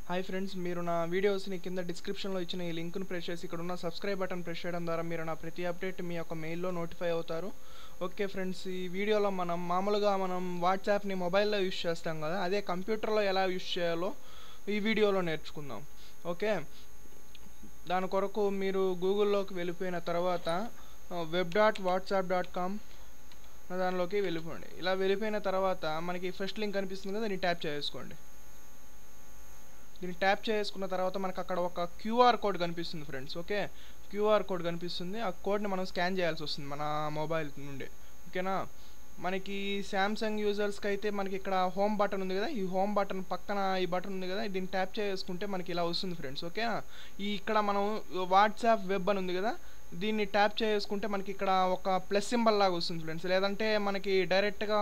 Hi friends, మీరు నా వీడియోస్ని కింద డిస్క్రిప్షన్లో ఇచ్చిన ఈ లింక్ను ప్రెస్ చేసి ఇక్కడ ఉన్న సబ్స్క్రైబ్ బటన్ ప్రెస్ చేయడం ద్వారా మీరు నా ప్రతి అప్డేట్ మీ యొక్క మెయిల్లో నోటిఫై అవుతారు. ఓకే ఫ్రెండ్స్, ఈ వీడియోలో మామూలుగా మనం వాట్సాప్ని మొబైల్లో యూస్ చేస్తాం కదా, అదే కంప్యూటర్లో ఎలా యూస్ చేయాలో ఈ వీడియోలో నేర్చుకుందాం. ఓకే, దాని కొరకు మీరు గూగుల్లోకి వెళ్ళిపోయిన తర్వాత web.whatsapp.com దానిలోకి వెళ్ళిపోండి. ఇలా వెళ్ళిపోయిన తర్వాత మనకి ఫస్ట్ లింక్ కనిపిస్తుంది కదా, దీన్ని ట్యాప్ చేసుకోండి. దీన్ని ట్యాప్ చేసుకున్న తర్వాత మనకు అక్కడ ఒక క్యూఆర్ కోడ్ కనిపిస్తుంది ఫ్రెండ్స్. ఓకే, క్యూఆర్ కోడ్ కనిపిస్తుంది. ఆ కోడ్ని మనం స్కాన్ చేయాల్సి వస్తుంది మన మొబైల్ నుండి. ఓకేనా, మనకి శాంసంగ్ యూజర్స్కి అయితే మనకి ఇక్కడ హోమ్ బటన్ ఉంది కదా, ఈ హోమ్ బటన్ పక్కన ఈ బటన్ ఉంది కదా, దీన్ని ట్యాప్ చేసుకుంటే మనకి ఇలా వస్తుంది ఫ్రెండ్స్. ఓకేనా, ఇక్కడ మనం వాట్సాప్ వెబ్ అని ఉంది కదా, దీన్ని ట్యాప్ చేసుకుంటే మనకి ఇక్కడ ఒక ప్లస్ సింబల్ లాగా వస్తుంది ఫ్రెండ్స్. లేదంటే మనకి డైరెక్ట్గా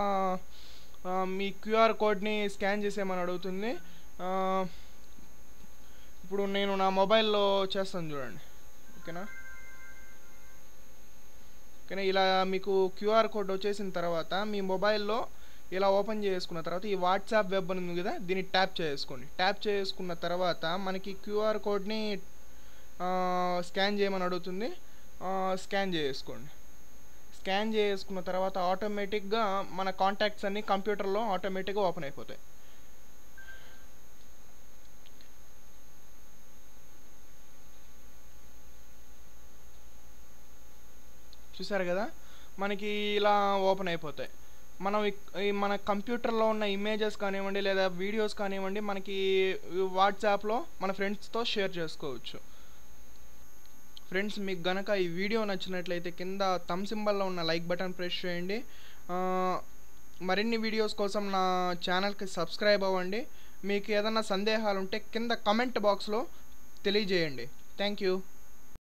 మీ క్యూఆర్ కోడ్ని స్కాన్ చేసేమని అడుగుతుంది. ఇప్పుడు నేను నా మొబైల్లో చేస్తాను చూడండి. ఓకేనా, ఇలా మీకు క్యూఆర్ కోడ్ వచ్చేసిన తర్వాత మీ మొబైల్లో ఇలా ఓపెన్ చేసుకున్న తర్వాత ఈ వాట్సాప్ వెబ్ అని ఉంది కదా, దీన్ని ట్యాప్ చేసుకోండి. ట్యాప్ చేసుకున్న తర్వాత మనకి క్యూఆర్ కోడ్ని స్కాన్ చేయమని అడుగుతుంది. స్కాన్ చేసుకోండి. స్కాన్ చేసుకున్న తర్వాత ఆటోమేటిక్గా మన కాంటాక్ట్స్ అన్నీ కంప్యూటర్లో ఆటోమేటిక్గా ఓపెన్ అయిపోతాయి. చూసారు కదా, మనకి ఇలా ఓపెన్ అయిపోతాయి. మనం మన కంప్యూటర్లో ఉన్న ఇమేజెస్ కానివ్వండి లేదా వీడియోస్ కానివ్వండి మనకి వాట్సాప్లో మన ఫ్రెండ్స్తో షేర్ చేసుకోవచ్చు. ఫ్రెండ్స్, మీకు గనక ఈ వీడియో నచ్చినట్లయితే కింద థంబ్ సింబల్లో ఉన్న లైక్ బటన్ ప్రెస్ చేయండి. మరిన్ని వీడియోస్ కోసం నా ఛానల్కి సబ్స్క్రైబ్ అవ్వండి. మీకు ఏదైనా సందేహాలు ఉంటే కింద కమెంట్ బాక్స్లో తెలియజేయండి. Thank you.